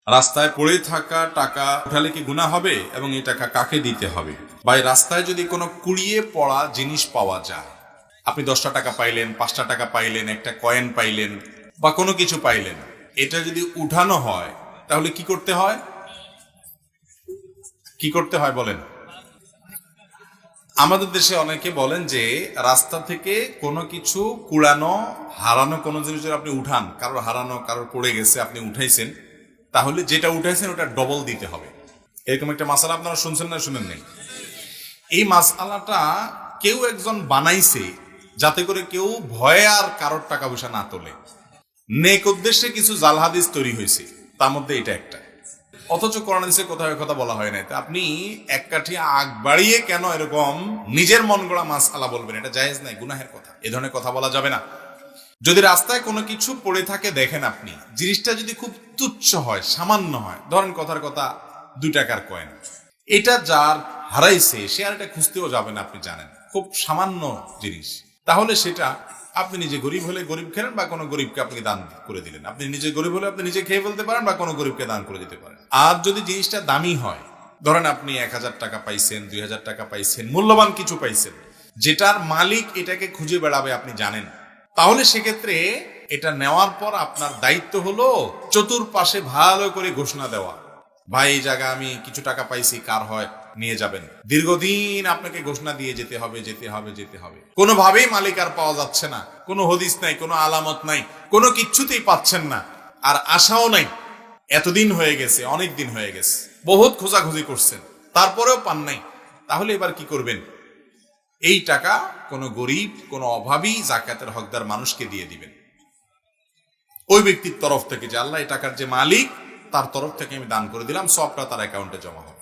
রাস্তায় পড়ে থাকা টাকা উঠালে কি গুনাহ হবে, এবং এই টাকা কাকে দিতে হবে? বা এই রাস্তায় যদি কোনো কুড়িয়ে পড়া জিনিস পাওয়া যায়, আপনি 10টা টাকা পাইলেন, 5টা টাকা পাইলেন, একটা কয়েন পাইলেন, বা কোনো কিছু পাইলেন, এটা যদি উঠানো হয় তাহলে কি করতে হয়? কি করতে হয় বলেন? আমাদের দেশে অনেকে বলেন যে রাস্তা থেকে কোনো কিছু কুড়ানো, হারানো কোনো জিনিস যদি আপনি উঠান, কারোর হারানো, কারোর পড়ে গেছে, আপনি উঠাইছেন, তাহলে যেটা উঠাইছেন ওটা ডবল দিতে হবে। এরকম একটা মাসালা আপনারা শুনছেন না শুনেন নাই? এই মাসালাটা কেউ একজন বানাইছে যাতে করে কেউ ভয়ে আর কারোর টাকা পয়সা না তোলে। নেক উদ্দেশ্যে কিছু জাল হাদিস তৈরি হয়েছে, তার মধ্যে এটা একটা। অথচ কোরআন হাদিসে কোথাও কথা বলা হয় নাই। তা আপনি এক কাঠি আগ বাড়িয়ে কেন এরকম নিজের মন গড়া মাসআলা বলবেন? এটা জায়েজ নাই, গুনাহের কথা, এ ধরনের কথা বলা যাবে না। যদি রাস্তায় কোনো কিছু পড়ে থাকে দেখেন আপনি, জিনিসটা যদি খুব তুচ্ছ হয়, সামান্য হয়, ধরেন কথার কথা 2 টাকার কয়েন, এটা যার হারাইছে সে আর এটা খুঁজতেও যাবে না, আপনি জানেন খুব সামান্য জিনিস, তাহলে সেটা আপনি নিজে গরিব হলে গরিব খেলেন, বা কোনো গরিবকে আপনি দান করে দিলেন। আপনি নিজে গরিব হলে আপনি নিজে খেয়ে ফেলতে পারেন, বা কোনো গরিবকে দান করে দিতে পারেন। আর যদি জিনিসটা দামি হয়, ধরেন আপনি 1000 টাকা পাইছেন, 2000 টাকা পাইছেন, মূল্যবান কিছু পাইছেন, যেটার মালিক এটাকে খুঁজে বেড়াবে আপনি জানেন, তাহলে সেক্ষেত্রে এটা নেওয়ার পর আপনার দায়িত্ব হলো চতুর্পাশে ভালো করে ঘোষণা দেওয়া, ভাই এই জায়গা আমি কিছু টাকা পাইছি, কার হয় নিয়ে যাবেন। দীর্ঘদিন আপনাকে ঘোষণা দিয়ে যেতে হবে, যেতে হবে, যেতে হবে। কোনোভাবেই মালিক আর পাওয়া যাচ্ছে না, কোনো হদিস নাই, কোনো আলামত নাই, কোনো কিচ্ছুতেই পাচ্ছেন না, আর আশাও নাই। এতদিন হয়ে গেছে, অনেক দিন হয়ে গেছে, বহুত খোঁজাখুঁজি করছেন, তারপরেও পান নাই। তাহলে এবার কি করবেন? এই টাকা কোনো গরিব, কোনো অভাবী, যাকাতের হকদার মানুষকে দিয়ে দিবেন। ওই ব্যক্তির তরফ থেকে, যে আল্লাহ এই টাকার যে মালিক, তার তরফ থেকে আমি দান করে দিলাম, সবটা তার অ্যাকাউন্টে জমা হবে।